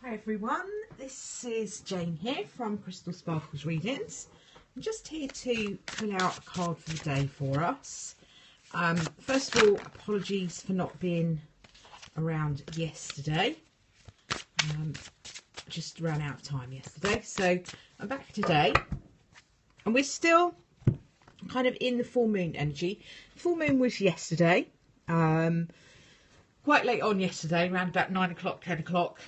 Hi everyone, this is Jane here from Crystal Sparkles Readings. I'm just here to pull out a card for the day for us. First of all, apologies for not being around yesterday. Just ran out of time yesterday, so I'm back today. And we're still kind of in the full moon energy. The full moon was yesterday. Quite late on yesterday, around about 9 o'clock, 10 o'clock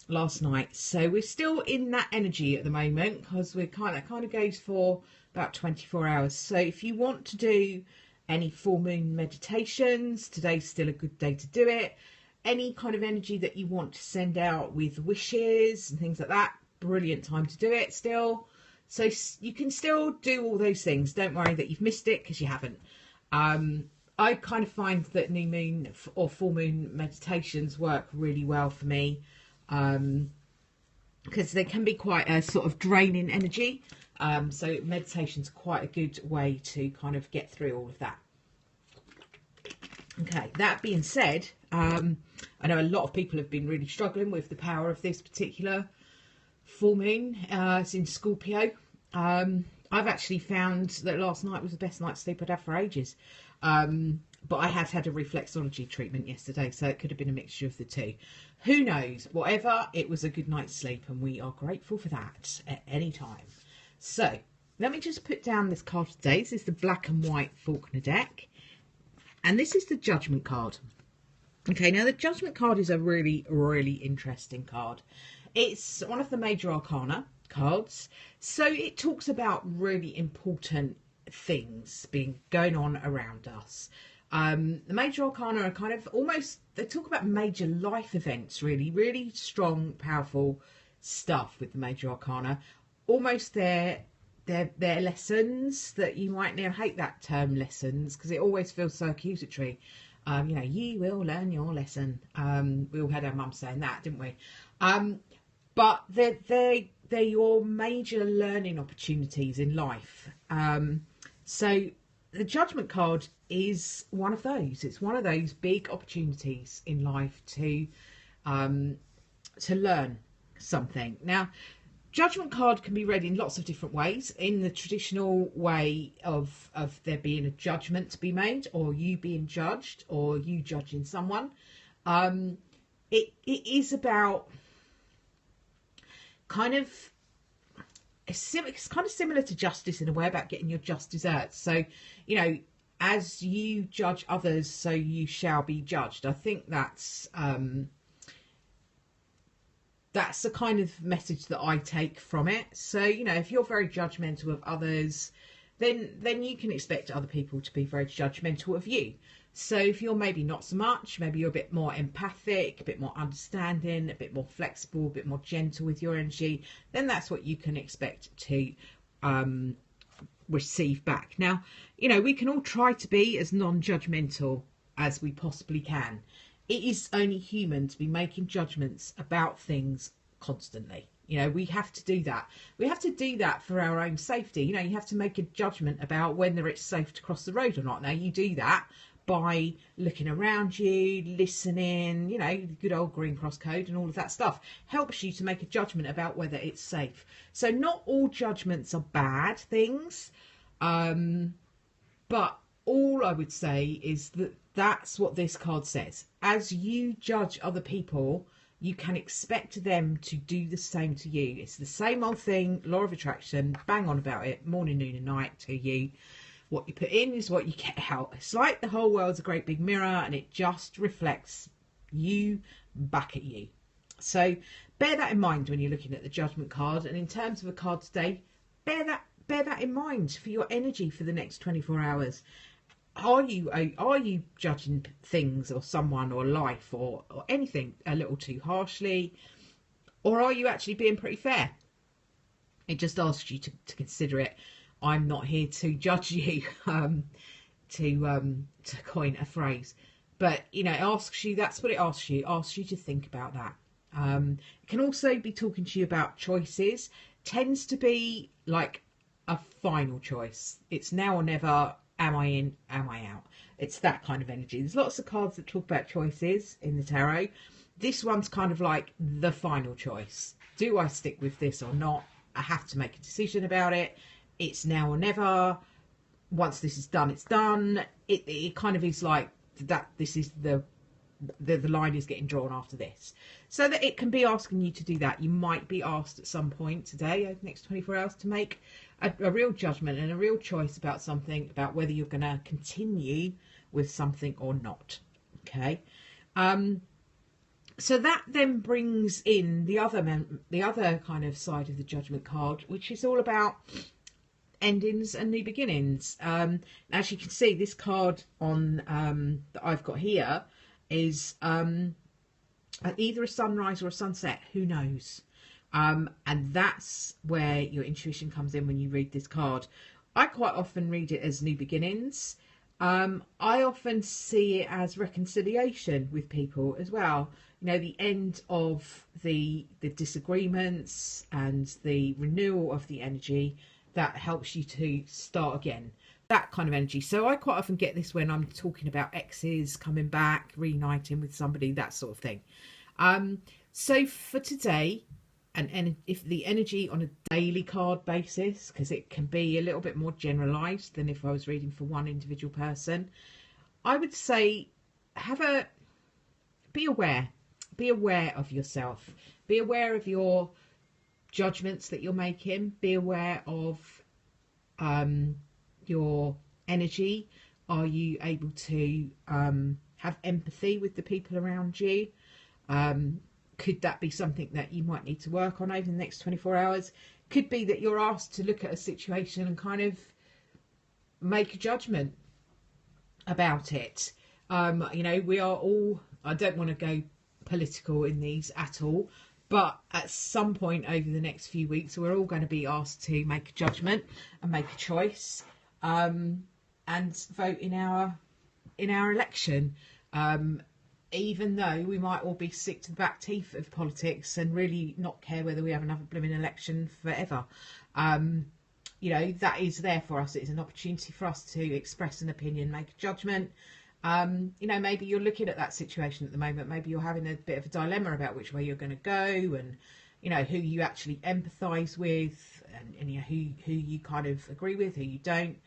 last night. So we're still in that energy at the moment because we're kind of goes for about 24 hours. So if you want to do any full moon meditations, today's still a good day to do it. Any kind of energy that you want to send out with wishes and things like that, brilliant time to do it still. So you can still do all those things. Don't worry that you've missed it because you haven't. I kind of find that new moon or full moon meditations work really well for me because they can be quite a sort of draining energy. So meditation's quite a good way to kind of get through all of that. Okay, that being said, I know a lot of people have been really struggling with the power of this particular full moon. It's in Scorpio. I've actually found that last night was the best night's sleep I'd had for ages. But I have had a reflexology treatment yesterday, so it could have been a mixture of the two. Who knows? Whatever, it was a good night's sleep, and we are grateful for that at any time. So, let me just put down this card today. This is the black and white Faulkner deck. And this is the Judgment card. Okay, now the Judgment card is a really, really interesting card. It's one of the major arcana cards. So it talks about really important things going on around us. The major arcana are kind of almost, they talk about major life events, really strong, powerful stuff with the major arcana. Almost their lessons that you might now hate that term lessons because it always feels so accusatory. You know, you will learn your lesson. We all had our mum saying that, didn't we? But they're your major learning opportunities in life. So the Judgment card is one of those. It's one of those big opportunities in life to learn something. Now, Judgment card can be read in lots of different ways. In the traditional way of there being a judgment to be made, or you being judged, or you judging someone. It is about kind of, it's kind of similar to justice in a way, about getting your just desserts. So, you know, as you judge others, so you shall be judged. I think that's the kind of message that I take from it. So, you know, if you're very judgmental of others, then you can expect other people to be very judgmental of you. So if you're maybe not so much, maybe you're a bit more empathic, a bit more understanding, a bit more flexible, a bit more gentle with your energy, then that's what you can expect to receive back. Now, you know, we can all try to be as non-judgmental as we possibly can. It is only human to be making judgments about things constantly. You know, we have to do that. We have to do that for our own safety. You know, you have to make a judgment about whether it's safe to cross the road or not. Now, you do that by looking around you, listening, you know, good old Green Cross Code and all of that stuff helps you to make a judgment about whether it's safe. So not all judgments are bad things, but all I would say is that that's what this card says. As you judge other people, you can expect them to do the same to you. It's the same old thing, law of attraction, bang on about it, morning, noon and night to you. What you put in is what you get out. It's like the whole world's a great big mirror and it just reflects you back at you. So bear that in mind when you're looking at the Judgment card. And in terms of a card today, bear that in mind for your energy for the next 24 hours. Are you judging things or someone or life or anything a little too harshly? Or are you actually being pretty fair? It just asks you to consider it. I'm not here to judge you, to coin a phrase, but you know, it asks you. That's what it asks you. It asks you to think about that. It can also be talking to you about choices. Tends to be like a final choice. It's now or never. Am I in? Am I out? It's that kind of energy. There's lots of cards that talk about choices in the tarot. this one's kind of like the final choice. Do I stick with this or not? I have to make a decision about it. It's now or never. Once this is done, it's done. It kind of is like that. This is the line is getting drawn after this, so that it can be asking you to do that. You might be asked at some point today, over the next 24 hours, to make a real judgment and a real choice about something, about whether you're going to continue with something or not. Okay. So that then brings in the other kind of side of the judgment card, which is all about endings and new beginnings. As you can see, this card on that I've got here is either a sunrise or a sunset. Who knows? And that's where your intuition comes in when you read this card. I quite often read it as new beginnings. I often see it as reconciliation with people as well. You know, the end of the disagreements and the renewal of the energy that helps you to start again. That kind of energy. So I quite often get this when I'm talking about exes coming back, reuniting with somebody, that sort of thing. So for today, and if the energy on a daily card basis, because it can be a little bit more generalized than if I was reading for one individual person, I would say be aware of yourself, be aware of your judgments that you're making, be aware of your energy. Are you able to have empathy with the people around you? Could that be something that you might need to work on over the next 24 hours? Could be that you're asked to look at a situation and kind of make a judgment about it. You know, we are all, I don't want to go political in these at all, but at some point over the next few weeks, we're all going to be asked to make a judgment and make a choice, and vote in our election. Even though we might all be sick to the back teeth of politics and really not care whether we have another blooming election forever. You know, that is there for us. It's an opportunity for us to express an opinion, make a judgment. You know, maybe you're looking at that situation at the moment. Maybe you're having a bit of a dilemma about which way you're going to go, and, you know, who you actually empathise with, and you know, who you kind of agree with, who you don't.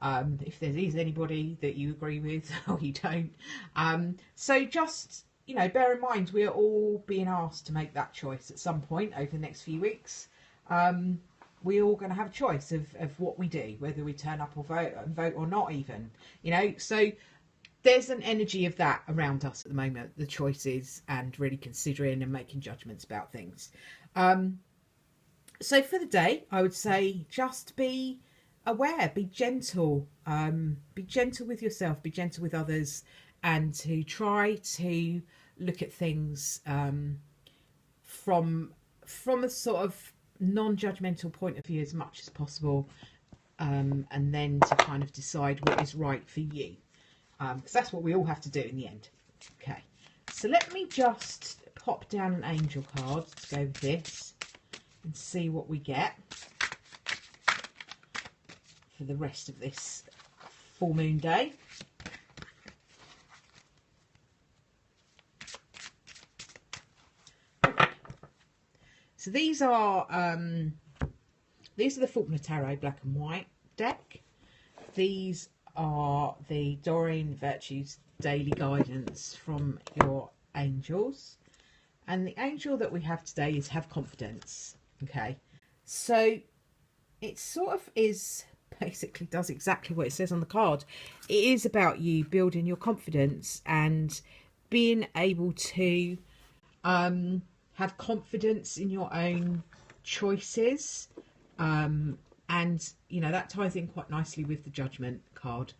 If there is anybody that you agree with or you don't. So just, you know, bear in mind, we are all being asked to make that choice at some point over the next few weeks. We're all going to have a choice of what we do, whether we turn up or vote or not even, you know. So there's an energy of that around us at the moment, the choices and really considering and making judgments about things. So for the day, I would say just be aware, be gentle with yourself, be gentle with others, and to try to look at things from a sort of non-judgmental point of view as much as possible, and then to kind of decide what is right for you, because that's what we all have to do in the end. Okay, so let me just pop down an angel card to go with this and see what we get for the rest of this full moon day. So these are the Faulkner Tarot Black and White deck. These are the Doreen Virtues Daily Guidance from your angels. And the angel that we have today is Have Confidence. Okay, so it sort of is, basically does exactly what it says on the card. It is about you building your confidence and being able to have confidence in your own choices, and you know, that ties in quite nicely with the Judgment card.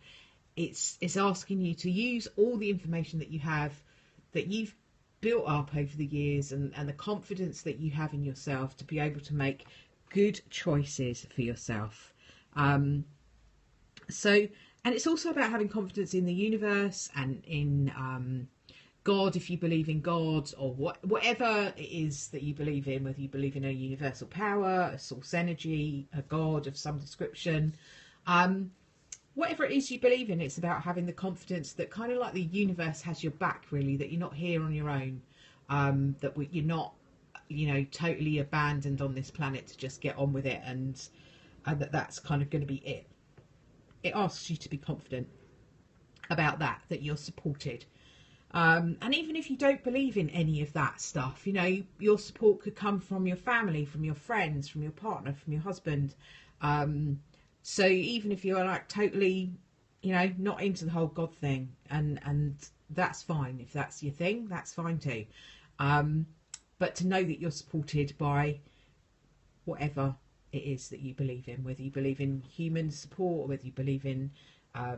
It's asking you to use all the information that you have, that you've built up over the years, and the confidence that you have in yourself to be able to make good choices for yourself. So, and it's also about having confidence in the universe and in God, if you believe in God, or whatever it is that you believe in, whether you believe in a universal power, a source energy, a God of some description, whatever it is you believe in, it's about having the confidence that kind of like the universe has your back, really, that you're not here on your own. you're not, totally abandoned on this planet to just get on with it, and that's kind of going to be it. It asks you to be confident about that you're supported. And even if you don't believe in any of that stuff, your support could come from your family, from your friends, from your partner, from your husband. So even if you're like totally, not into the whole God thing, and that's fine. If that's your thing, that's fine too. But to know that you're supported by whatever it is that you believe in, whether you believe in human support or whether you believe in, I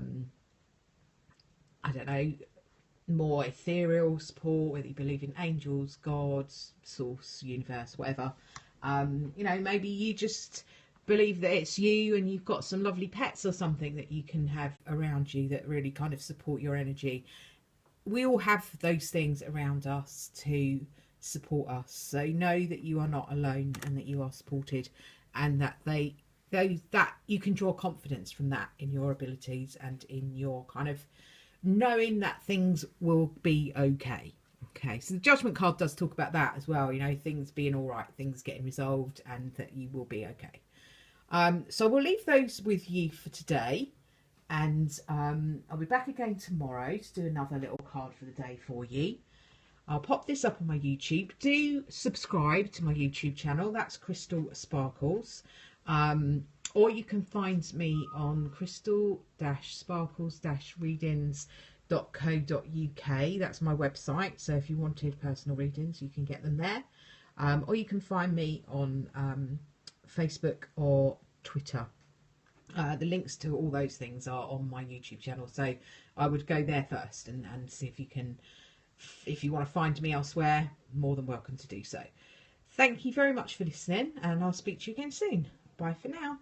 don't know, more ethereal support, whether you believe in angels, gods, source, universe, whatever. Maybe you just believe that it's you and you've got some lovely pets or something that you can have around you that really kind of support your energy. We all have those things around us to support us, so know that you are not alone and that you are supported, and that that you can draw confidence from that in your abilities and in your kind of knowing that things will be okay. Okay, so the Judgment card does talk about that as well, things being all right, things getting resolved, and that you will be okay. So we'll leave those with you for today, and I'll be back again tomorrow to do another little card for the day for you. I'll pop this up on my YouTube. Do subscribe to my YouTube channel. That's Crystal Sparkles. Or you can find me on crystal-sparkles-readings.co.uk. That's my website. So if you wanted personal readings, you can get them there. Or you can find me on Facebook or Twitter. The links to all those things are on my YouTube channel. So I would go there first and see if you can, if you want to find me elsewhere, more than welcome to do so. Thank you very much for listening, and I'll speak to you again soon. Bye for now.